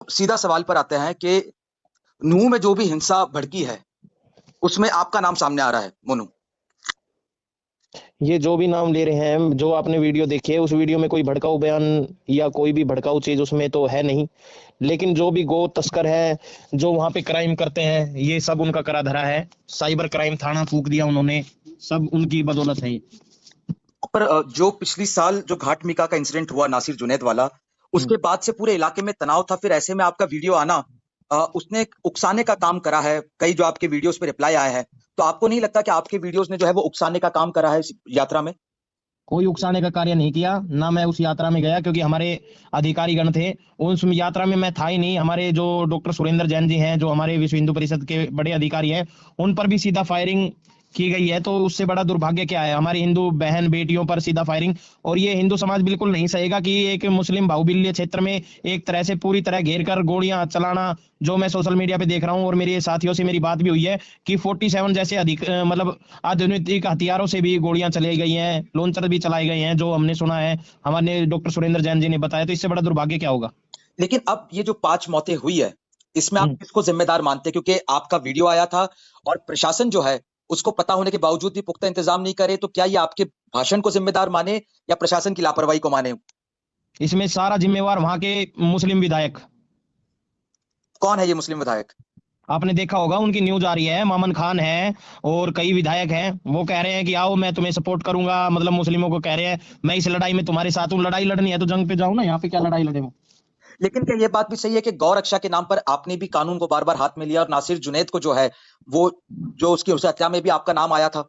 सीधा सवाल पर आते हैं कि नूह में जो भी हिंसा भड़की है, उसमें आपका नाम सामने आ रहा है, मोनू। ये जो भी नाम ले रहे हैं, जो आपने वीडियो देखी है, उस वीडियो में कोई भड़काऊ बयान या कोई भी भड़काऊ चीज उसमें तो है नहीं। लेकिन जो भी गो तस्कर है, जो वहां पे क्राइम करते हैं, ये सब उनका करा धरा है। साइबर क्राइम थाना फूक दिया उन्होंने, सब उनकी बदौलत है ये। पर जो पिछली साल जो घाट मिका का इंसिडेंट हुआ नासिर जुनैद वाला, उसके बाद से पूरे इलाके में तनाव था। फिर ऐसे में आपका वीडियो आना उसने एक उकसाने का काम करा है। कई जो आपके वीडियोस पे रिप्लाई आए हैं, तो आपको नहीं लगता कि आपके वीडियोस ने जो है वो उकसाने का काम करा है इस यात्रा में? कोई उकसाने का कार्य नहीं किया ना। मैं उस यात्रा में गया क्योंकि हमारे अधिकारी गण थे। उस यात्रा में मैं था ही नहीं। हमारे जो डॉक्टर सुरेंद्र जैन जी हैं, जो हमारे विश्व हिंदू परिषद के बड़े अधिकारी हैं, उन पर भी सीधा फायरिंग की गई है। तो उससे बड़ा दुर्भाग्य क्या है, हमारी हिंदू बहन बेटियों पर सीधा फायरिंग। और ये हिंदू समाज बिल्कुल नहीं सहेगा कि एक मुस्लिम बाहुल्य क्षेत्र में एक तरह से पूरी तरह घेर कर गोलियां चलाना। जो मैं सोशल मीडिया पे देख रहा हूँ और मेरे साथियों से मेरी बात भी हुई है कि 47 जैसे अधिक मतलब आधुनिक हथियारों से भी गोलियां चलाई गई हैं, लॉन्चर भी चलाए गए हैं, जो हमने सुना है, हमारे डॉक्टर सुरेंद्र जैन जी ने बताया। तो इससे बड़ा दुर्भाग्य क्या होगा। लेकिन अब ये जो 5 मौतें हुई है, इसमें आप हम्म। किसको जिम्मेदार मानते हैं? क्योंकि आपका वीडियो आया था और प्रशासन जो है, उसको पता होने के बावजूद भी पुख्ता इंतजाम नहीं करे, तो क्या ये आपके भाषण को जिम्मेदार माने या प्रशासन की लापरवाही को माने? इसमें सारा जिम्मेवार वहां के मुस्लिम विधायक। कौन है ये मुस्लिम विधायक? आपने देखा होगा, उनकी न्यूज आ रही है, मामन खान है और कई विधायक हैं। वो कह रहे हैं कि आओ मैं तुम्हें सपोर्ट करूंगा, मतलब मुस्लिमों को कह रहे हैं मैं इस लड़ाई में तुम्हारे साथ हूँ। लड़ाई लड़नी है तो जंग पे जाओ ना, यहाँ पे क्या लड़ाई लड़े हो। लेकिन क्या ये बात भी सही है कि गौ रक्षा के नाम पर आपने भी कानून को बार-बार हाथ में लिया और नासिर जुनैद को जो है, वो जो उसकी उस हत्या में भी आपका नाम आया था?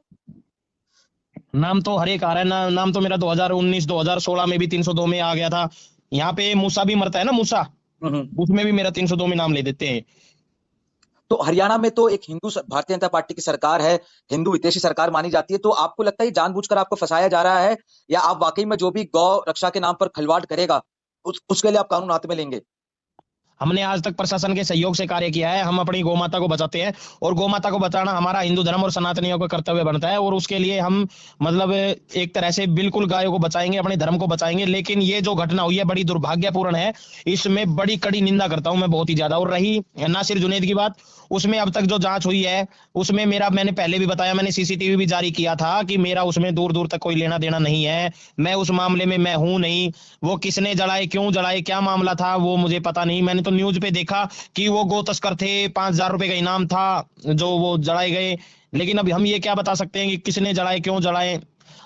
नाम तो हर एक आ रहा है ना। नाम तो मेरा 2019 2016 में भी 302 में आ गया था। यहाँ पे मूसा भी मरता है ना, मूसा, हुँ, हुँ। उसमें भी मेरा 302 में नाम ले देते हैं। तो हरियाणा में तो एक भारतीय जनता पार्टी की सरकार है, हिंदू हितैषी सरकार मानी जाती है, तो आपको लगता है ये जानबूझकर आपको फँसाया जा रहा है या आप वाक़ई में जो भी गौ रक्षा के नाम पर खिलवाड़ करेगा, उसके लिए आप कानून हाथ में लेंगे? हमने आज तक प्रशासन के सहयोग से कार्य किया है। हम अपनी गौ माता को बचाते हैं और गौ माता को बचाना हमारा हिंदू धर्म और सनातनियों का कर्तव्य बनता है। और उसके लिए हम मतलब एक तरह से बिल्कुल गायों को बचाएंगे, अपने धर्म को बचाएंगे। लेकिन ये जो घटना हुई है बड़ी दुर्भाग्यपूर्ण है। इसमें बड़ी कड़ी निंदा करता हूं मैं, बहुत ही ज्यादा। और रही नासिर जुनैद की बात, उसमें अब तक जो जांच हुई है उसमें मेरा, मैंने पहले भी बताया, मैंने सीसीटीवी भी जारी किया था कि मेरा उसमें दूर दूर तक कोई लेना देना नहीं है। मैं उस मामले में मैं हूं नहीं। वो किसने जलाए, क्यों जलाए, क्या मामला था, वो मुझे पता नहीं। मैंने तो न्यूज पे देखा कि वो गो तस्कर थे, 5,000 रुपए का इनाम था जो वो जलाए गए। लेकिन अब हम ये क्या बता सकते हैं कि किसने जलाए, क्यों जलाए।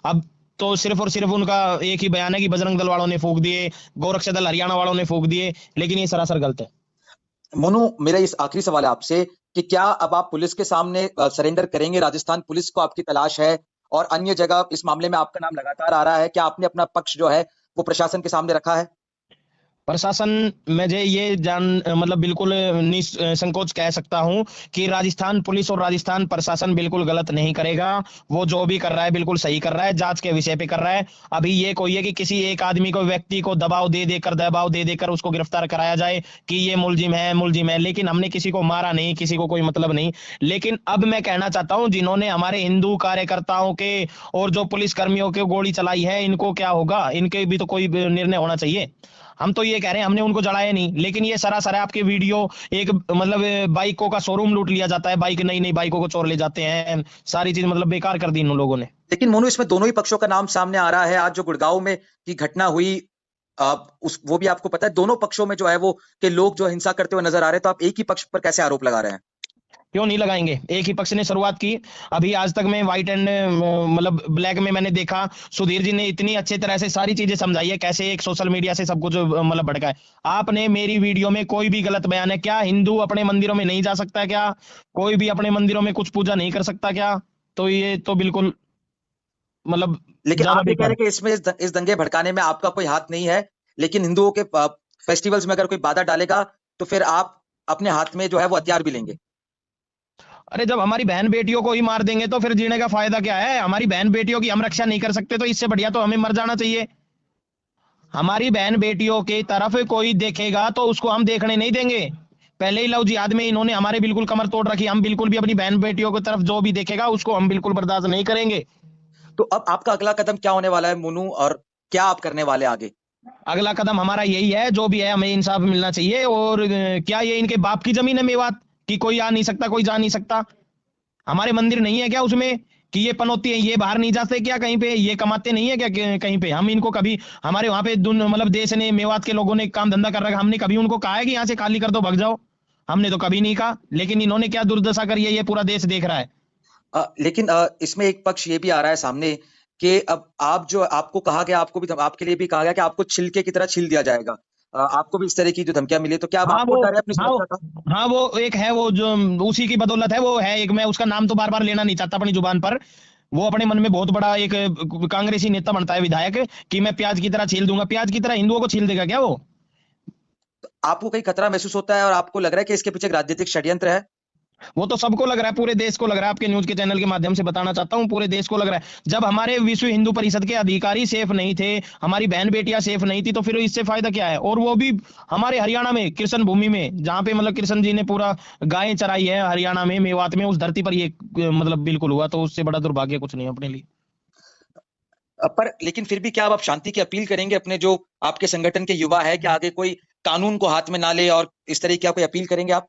अब तो सिर्फ और सिर्फ उनका एक ही बयान है कि बजरंग दल वालों ने फूंक दिए, गोरक्षा दल हरियाणा वालों ने फूंक दिए। लेकिन ये सरासर गलत है। मोनू, मेरा इस आखिरी सवाल है आपसे कि क्या अब आप पुलिस के सामने सरेंडर करेंगे? राजस्थान पुलिस को आपकी तलाश है और अन्य जगह इस मामले में आपका नाम लगातार आ रहा है। क्या आपने अपना पक्ष जो है वो प्रशासन के सामने रखा है? प्रशासन, मुझे ये जान मतलब बिल्कुल निसंकोच कह सकता हूं कि राजस्थान पुलिस और राजस्थान प्रशासन बिल्कुल गलत नहीं करेगा। वो जो भी कर रहा है बिल्कुल सही कर रहा है, जांच के विषय पे कर रहा है। अभी ये कोई है कि किसी एक आदमी को, व्यक्ति को दबाव दे देकर उसको गिरफ्तार कराया जाए कि ये मुलजिम है, मुलजिम है। लेकिन हमने किसी को मारा नहीं, किसी को कोई मतलब नहीं। लेकिन अब मैं कहना चाहता हूं, जिन्होंने हमारे हिंदू कार्यकर्ताओं के और जो पुलिस कर्मियों के गोली चलाई है, इनको क्या होगा, इनके भी तो कोई निर्णय होना चाहिए। हम तो ये कह रहे हैं हमने उनको जलाया नहीं, लेकिन ये सरासर है आपके वीडियो। एक मतलब बाइकों का शोरूम लूट लिया जाता है, बाइक, नई नई बाइकों को चोर ले जाते हैं, सारी चीज मतलब बेकार कर दी इन लोगों ने। लेकिन मोनू, इसमें दोनों ही पक्षों का नाम सामने आ रहा है। आज जो गुड़गांव में की घटना हुई, उस वो भी आपको पता है। दोनों पक्षों में जो है वो के लोग जो हिंसा करते हुए नजर आ रहे हैं, तो आप एक ही पक्ष पर कैसे आरोप लगा रहे हैं? क्यों नहीं लगाएंगे, एक ही पक्ष ने शुरुआत की। अभी आज तक में व्हाइट एंड मतलब ब्लैक में मैंने देखा, सुधीर जी ने इतनी अच्छी तरह से सारी चीजें समझाई है, कैसे एक सोशल मीडिया से सब कुछ मतलब भड़का है। आपने मेरी वीडियो में कोई भी गलत बयान है क्या? हिंदू अपने मंदिरों में नहीं जा सकता क्या? कोई भी अपने मंदिरों में कुछ पूजा नहीं कर सकता क्या? तो ये तो बिल्कुल मतलब लेकिन ज्यादा आप ये कह बेकार रहे है। हैं कि इसमें इस दंगे भड़काने में आपका कोई हाथ नहीं है, लेकिन हिंदुओं के फेस्टिवल्स में अगर कोई बाधा डालेगा, तो फिर आप अपने हाथ में जो है वो हथियार भी लेंगे। अरे जब हमारी बहन बेटियों को ही मार देंगे तो फिर जीने का फायदा क्या है? हमारी बहन बेटियों की हम रक्षा नहीं कर सकते तो इससे बढ़िया तो हमें मर जाना चाहिए। हमारी बहन बेटियों की तरफ कोई देखेगा तो उसको हम देखने नहीं देंगे। पहले ही लव जिहाद में इन्होंने हमारे बिल्कुल कमर तोड़ रखी। हम बिल्कुल भी अपनी बहन बेटियों की तरफ जो भी देखेगा उसको हम बिल्कुल बर्दाश्त नहीं करेंगे। तो अब आपका अगला कदम क्या होने वाला है मोनू, और क्या आप करने वाले आगे? अगला कदम हमारा यही है, जो भी है हमें इंसाफ मिलना चाहिए। और क्या ये इनके बाप की जमीन है मेवात कि कोई आ नहीं सकता, कोई जा नहीं सकता? हमारे मंदिर नहीं है क्या उसमें कि ये पनौती है, ये बाहर नहीं जाते क्या कहीं पे? ये कमाते नहीं है क्या कहीं पे? हम इनको कभी हमारे वहां पे मतलब देश ने, मेवात के लोगों ने काम धंधा कर रखा, हमने कभी उनको कहा है कि यहाँ से खाली कर दो, भग जाओ? हमने तो कभी नहीं कहा, लेकिन इन्होंने क्या दुर्दशा करी है, ये पूरा देश देख रहा है। लेकिन इसमें एक पक्ष ये भी आ रहा है सामने कि अब आप जो आपको कहा गया, आपको भी आपके लिए भी कहा गया कि आपको छिलके की तरह छील दिया जाएगा। आपको भी इस तरह की जो धमकियां मिली, तो क्या अब हाँ आपको वो डर है अपनी हाँ सुरक्षा का? हाँ वो एक है, वो जो उसी की बदौलत है, वो है एक, मैं उसका नाम तो बार बार लेना नहीं चाहता अपनी जुबान पर। वो अपने मन में बहुत बड़ा एक कांग्रेसी नेता बनता है, विधायक, कि मैं प्याज की तरह छील दूंगा। प्याज की तरह हिंदुओं को छील देगा क्या वो? आपको कहीं खतरा महसूस होता है और आपको लग रहा है कि इसके पीछे एक राजनीतिक षड्यंत्र है? वो तो सबको लग रहा है, पूरे देश को लग रहा है। आपके न्यूज के चैनल के माध्यम से बताना चाहता हूँ, पूरे देश को लग रहा है। जब हमारे विश्व हिंदू परिषद के अधिकारी सेफ नहीं थे, हमारी बहन बेटियां सेफ नहीं थी, तो फिर इससे फायदा क्या है? और वो भी हमारे हरियाणा में, कृष्ण भूमि में, जहाँ पे मतलब कृष्ण जी ने पूरा गायें चराई है, हरियाणा में, मेवात में, उस धरती पर ये मतलब बिल्कुल हुआ। तो उससे बड़ा दुर्भाग्य कुछ नहीं है अपने लिए। पर लेकिन फिर भी क्या आप शांति की अपील करेंगे अपने जो आपके संगठन के युवा है कि आगे कोई कानून को हाथ में ना ले, और इस तरह की क्या कोई अपील करेंगे आप?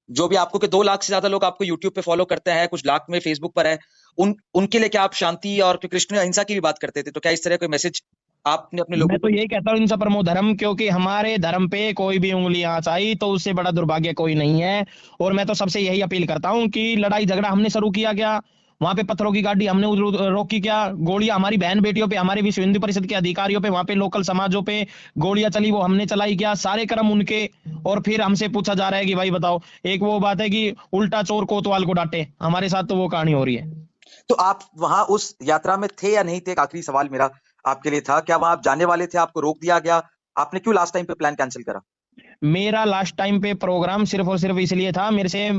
जो भी आपको, कि 2 लाख से ज्यादा लोग आपको यूट्यूब पे फॉलो करते हैं, कुछ लाख में फेसबुक पर है, उनके लिए क्या आप शांति, और क्योंकि कृष्ण अहिंसा की भी बात करते थे, तो क्या इस तरह कोई मैसेज आपने अपने लोगों मैं तो को? यही कहता हूँ, इनसे परमो धर्म, क्योंकि हमारे धर्म पे कोई भी उंगली आंच आई तो उससे बड़ा दुर्भाग्य कोई नहीं है। और मैं तो सबसे यही अपील करता हूँ कि लड़ाई झगड़ा हमने शुरू किया क्या? वहां पे पत्थरों की गाड़ी हमने रोकी क्या? गोलियां हमारी बहन बेटियों पे, हमारे विश्व हिंदू परिषद के अधिकारियों पे, वहां पे लोकल समाजों पे गोलियां चली, वो हमने चलाई क्या? सारे कर्म उनके। और फिर हमसे पूछा जा रहा है कि भाई बताओ, एक वो बात है कि उल्टा चोर कोतवाल को डांटे, हमारे साथ तो वो कहानी हो रही है। तो आप वहां उस यात्रा में थे या नहीं थे? एक आखिरी सवाल मेरा आपके लिए था, क्या वहां आप जाने वाले थे, आपको रोक दिया गया? आपने क्यों लास्ट टाइम पे प्लान कैंसिल करा? मेरा लास्ट टाइम पे प्रोग्राम सिर्फ और सिर्फ इसलिए था, मेरे से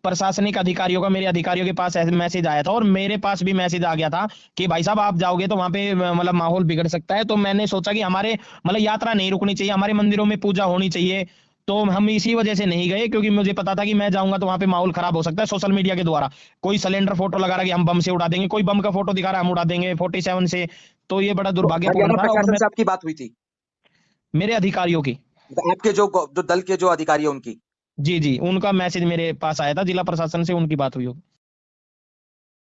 प्रशासनिक अधिकारियों का, मेरे अधिकारियों के पास मैसेज आया था, और मेरे पास भी मैसेज आ गया था कि भाई साहब आप जाओगे तो वहां पे मतलब माहौल बिगड़ सकता है। तो मैंने सोचा कि हमारे मतलब यात्रा नहीं रुकनी चाहिए, हमारे मंदिरों में पूजा होनी चाहिए। तो हम इसी वजह से नहीं गए, क्योंकि मुझे पता था कि मैं जाऊंगा तो वहां पे माहौल खराब हो सकता है सोशल मीडिया के द्वारा। कोई सिलेंडर फोटो लगा रहा है कि हम बम से उड़ा देंगे, कोई बम का फोटो दिखा रहा है हम उड़ा देंगे 47 से। तो ये बड़ा तो दुर्भाग्यपूर्ण हरियाणा था। और प्रशासन मैं, से आपकी बात हुई थी? मेरे अधिकारियों की, आपके जो दल के जो अधिकारी है उनकी? जी जी, उनका मैसेज मेरे पास आया था, जिला प्रशासन से उनकी बात हुई होगी।